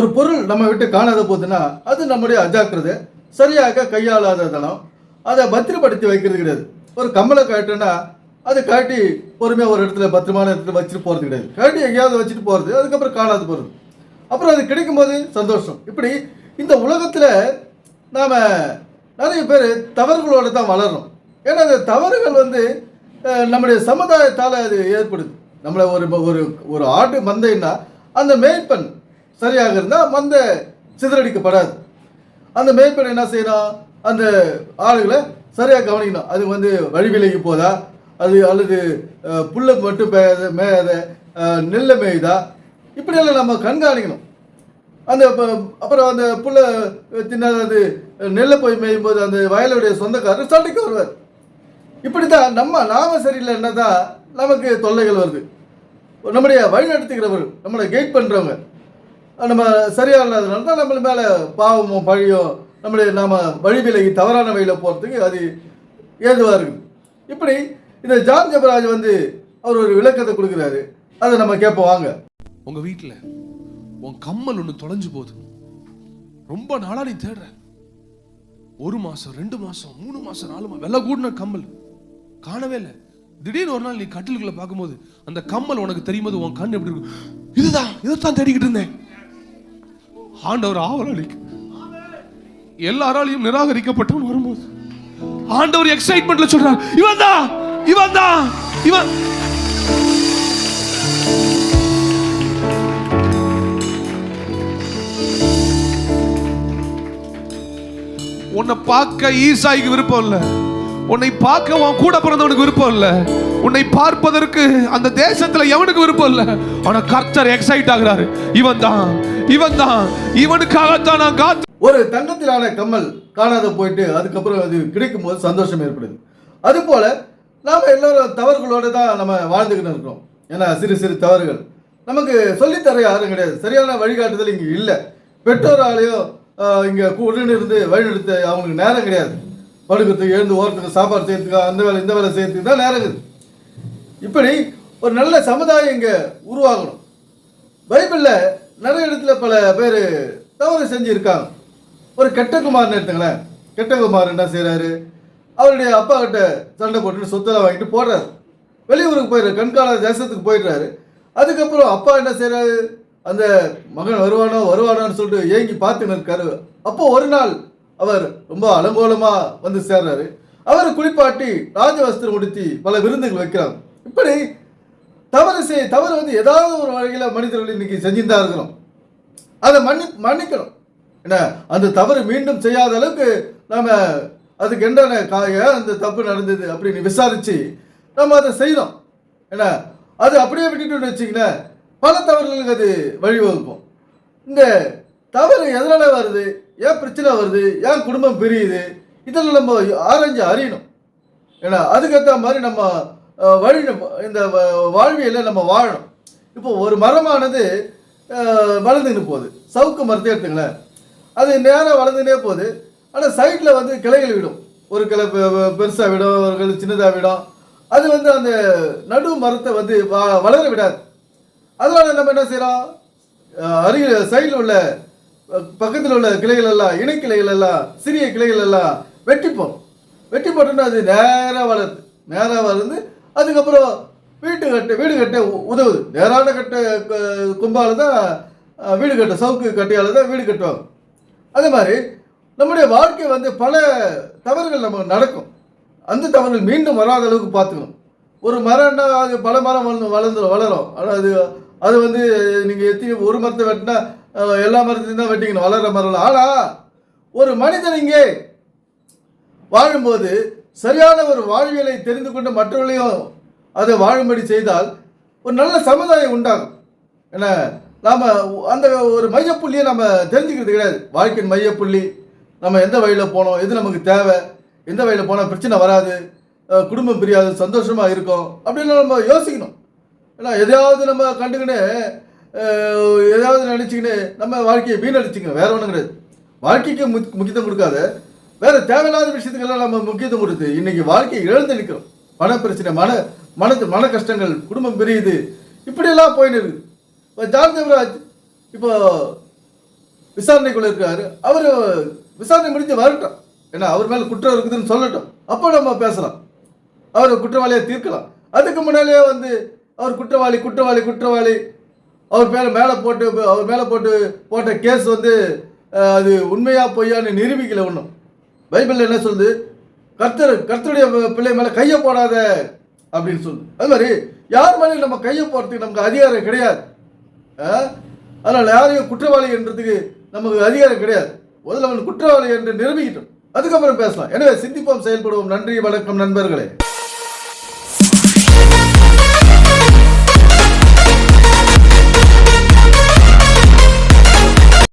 ஒரு பொருள் நம்ம விட்டு காணாத போதுன்னா அது நம்முடைய அஜாக்கிரதை, சரியாக கையாளாததனம், அதை பத்திரப்படுத்தி வைக்கிறது கிடையாது. ஒரு கம்மலை காட்டுன்னா அதை காட்டி பொறுமையாக ஒரு இடத்துல பத்திரமான இடத்துல வச்சுட்டு போகிறது கிடையாது. காட்டி எங்கேயாவது வச்சுட்டு போகிறது, அதுக்கப்புறம் காணாது போகிறது, அப்புறம் அது கிடைக்கும் போது சந்தோஷம். இப்படி இந்த உலகத்தில் நாம் நிறைய பேர் தவறுகளோடு தான் வளரணும். ஏன்னா அந்த தவறுகள் நம்முடைய சமுதாயத்தால் அது ஏற்படுது. நம்மளை ஒரு ஒரு ஒரு ஆட்டு மந்தைன்னா அந்த மேய்ப்பன் சரியாக இருந்தால் மந்தை சிதறடிக்கப்படாது. அந்த மேய்ப்பன் என்ன செய்யணும், அந்த ஆளுகளை சரியாக கவனிக்கணும். அது வழி விலகி போதா, அது அல்லது புல்லை மட்டும் மேயாத நெல்லை மேயுதா, இப்படியெல்லாம் நம்ம கண்காணிக்கணும். அப்புறம் அந்த புல்லை தின்னாது நெல்லை போய் மேயும் போது அந்த வயலுடைய சொந்தக்காரர் சண்டைக்கு வருவார். இப்படி தான் நாம சரியில்லைன்னா தான் நமக்கு தொல்லைகள் வருது. நம்முடைய வழிநடத்துகிறவர், நம்மளை கைட் பண்ணுறவங்க நம்ம சரியாக இல்லாதனால தான் நம்மள மேலே பாவமோ பழியோ நாம் வழி விலகி தவறான வழியில் போகிறதுக்கு அது ஏதுவாக இருக்குது. இப்படி இந்த ஜான் ஜெபராஜ் அவர் ஒரு விளக்கத்தை கொடுக்குறாரு, அதை நம்ம கேட்போம் வாங்க. உங்கள் வீட்டில் உன் கம்மல் ஒன்று தொலைஞ்சு போகுது. ரொம்ப நாளாக நீ தேடுற, 1 மாதம் 2 மாதம் 3 மாதம் 4 மாதம் வெள்ளை கூடின கம்மல் காணவே இல்லை. திடீர்னு ஒரு நாள் நீ கட்டிலுக்குள்ள பார்க்கும்போது அந்த கம்மல் உனக்கு தெரியும் போது உன் கண் எப்படி இருக்கும்? இதைத்தான் தேடிக்கிட்டு இருந்தேன். ஆண்டவர் ஆவல் அளிக்க எல்லாராலையும் நிராகரிக்கப்பட்டவன் வரும்போது ஆண்டவர் எக்ஸைட்மெண்ட்ல சொல்றார், இவன் தான். உன்னை பார்க்க ஈசாய்க்கு விருப்பம் இல்லை, உன்னை பார்க்க உன் கூட பிறந்தவனுக்கு விருப்பம் இல்லை, உன்னை பார்ப்பதற்கு அந்த தேசத்துல எவனுக்கு விருப்பம் இல்லை. ஆனா கர்த்தர் எக்ஸைட் ஆகுறாரு, இவன் தான் இவனுக்காகத்தான் நான் காத்து. ஒரு தங்கத்திலான கம்மல் காணாத போயிட்டு அதுக்கப்புறம் அது கிடைக்கும் போது சந்தோஷம் ஏற்படுது. அது போல நாம எல்லாரும் தவறுகளோடு தான் நம்ம வாழ்ந்துக்கிட்டு இருக்கிறோம். ஏன்னா சிறு சிறு தவறுகள் நமக்கு சொல்லித்தர யாரும் கிடையாது, சரியான வழிகாட்டுதல் இங்கே இல்லை. பெற்றோராலேயோ இங்கே உடனே இருந்து வழிநடத்த அவங்களுக்கு நேரம் கிடையாது. படுக்கிறதுக்கு, எழுந்து ஓரத்துக்கு, சாப்பாடு செய்யறதுக்கு, அந்த வேலை இந்த வேலை செய்யறதுக்கு தான் நேரம் இருக்குது. இப்படி ஒரு நல்ல சமுதாயம் இங்கே உருவாகணும். பைபிளில் நிறைய இடத்துல பல பேர் தவறு செஞ்சுருக்காங்க. ஒரு கெட்ட குமார்னு எடுத்துங்களேன். கெட்ட குமார் என்ன செய்கிறாரு, அவருடைய அப்பா கிட்ட சண்டை போட்டுட்டு சொத்தெல்லாம் வாங்கிட்டு போடுறாரு, வெளியூருக்கு போயிடுறாரு, கண்காணாத தேசத்துக்கு போயிடுறாரு. அதுக்கப்புறம் அப்பா என்ன செய்கிறாரு, அந்த மகன் வருவானோன்னு சொல்லிட்டு ஏங்கி பார்த்துன்னு இருக்காரு. அப்போ ஒரு நாள் அவர் ரொம்ப அலங்கோலமாக சேர்றாரு. அவரை குளிப்பாட்டி ராஜவஸ்திரம் உடுத்தி பல விருந்துகள் வைக்கிறாங்க. இப்படி தவறு ஏதாவது ஒரு வகையில் மனிதர்கள் இன்னைக்கு செஞ்சுதான் இருக்கிறோம். அதை மன்னிக்கணும். என்ன, அந்த தவறு மீண்டும் செய்யாத அளவுக்கு நம்ம அதுக்கு என்ன அந்த தப்பு நடந்தது அப்படின்னு விசாரிச்சு நம்ம அதை செய்யணும். என்ன, அது அப்படியே விட்டுட்டு வச்சிங்கன்னா பல தவறுகளுக்கு அது வழிவகுக்கும். இந்த தவறு எதனால வருது, ஏன் பிரச்சனை வருது, ஏன் குடும்பம் பிரியுது, இதெல்லாம் நம்ம ஆராய்ஞ்சு அறியணும். ஏன்னா அதுக்கேற்ற மாதிரி நம்ம இந்த வாழ்வியலை நம்ம வாழணும். இப்போ ஒரு மரமானது வளர்ந்துன்னு போகுது. சவுக்கு மரத்தை எடுத்துங்களேன், அது நேராக வளர்ந்துனே போகுது. ஆனால் சைடில் கிளைகள் விடும். ஒரு கிளை பெருசாக விடும், ஒரு கிளை சின்னதாக விடும். அது அந்த நடு மரத்தை வளர விடாது. அதனால நம்ம என்ன செய்கிறோம், அருகில் சைடில் உள்ள பக்கத்தில் உள்ள கிளைகள் எல்லாம், இணைக்கிளைகள் எல்லாம், சிறிய கிளைகள் எல்லாம் வெட்டி போட்டோன்னா அது நேராக வளருது. அதுக்கப்புறம் வீடு கட்ட உதவுது. நேரான கொம்பால தான் வீடு கட்ட, சவுக்கு கட்டையால் தான் வீடு கட்டுவாங்க. அதே மாதிரி நம்முடைய வாழ்க்கை பல தவறுகள் நமக்கு நடக்கும். அந்த தவறுகள் மீண்டும் வராத அளவுக்கு பார்த்துக்கணும். ஒரு மரம்னா அது பல மரம் வளரும். ஆனால் அது நீங்கள் ஒரு மரத்தை வெட்டினா எல்லா மரத்தையும் தான் வெட்டிக்கணும், வளர்கிற மரம். ஆனால் ஒரு மனிதன் இங்கே வாழும்போது சரியான ஒரு வாழ்வியலை தெரிந்து கொண்டு மற்றவர்களையும் அதை வாழும்படி செய்தால் ஒரு நல்ல சமுதாயம் உண்டாகும். ஏன்னா நாம் அந்த ஒரு மையப்புள்ளியை நம்ம தெரிஞ்சுக்கிறது கிடையாது. வாழ்க்கையின் மையப்புள்ளி நம்ம எந்த வழியில் போனோம், எது நமக்கு தேவை, எந்த வழியில் போனால் பிரச்சனை வராது, குடும்பம் பிரியாது, சந்தோஷமாக இருக்கும் அப்படின்னு நம்ம யோசிக்கணும். ஏன்னா எதையாவது நம்ம கண்டுக்கின்னு எதாவது நினச்சிக்கின்னு நம்ம வாழ்க்கையை வீணடிச்சுக்கணும், வேற ஒன்றும் கிடையாது. வாழ்க்கைக்கு முக்கியத்துவம் கொடுக்காத வேற தேவையில்லாத விஷயத்துக்கெல்லாம் நம்ம முக்கியத்துவம் கொடுத்து இன்னைக்கு வாழ்க்கையை இழந்து நிற்கிறோம். பண பிரச்சனை, மன கஷ்டங்கள், குடும்பம் பிரியுது, இப்படியெல்லாம் போயின்னு இருக்குது. இப்போ ஜான் ஜெபராஜ் இப்போ விசாரணைக்குள்ள இருக்காரு. அவர் விசாரணை முடிஞ்சு வரட்டும், ஏன்னா அவர் மேல குற்றம் இருக்குதுன்னு சொல்லட்டும், அப்போ நம்ம பேசலாம், அவர் குற்றவாளியை தீர்க்கலாம். அதுக்கு முன்னாலேயே வந்து அவர் குற்றவாளி குற்றவாளி குற்றவாளி அவர் மேலே போட்டு போட்ட கேஸ் வந்து அது உண்மையா பொய்யான்னு நிரூபிக்கல ஒன்றும். பைபிளில் என்ன சொல்லுது? கர்த்தருடைய பிள்ளை மேலே கையை போடாத அப்படின்னு சொல்லுது. அது மாதிரி யார் மேலேயும் நம்ம கையை போடுறதுக்கு நமக்கு அதிகாரம் கிடையாது. அதனால் யாரையும் குற்றவாளி என்றதுக்கு நமக்கு அதிகாரம் கிடையாது. முதல்ல அவன் குற்றவாளி என்று நிரூபிக்கிட்டோம், அதுக்கப்புறம் பேசலாம். எனவே சிந்திப்போம், செயல்படுவோம். நன்றி, வணக்கம் நண்பர்களே.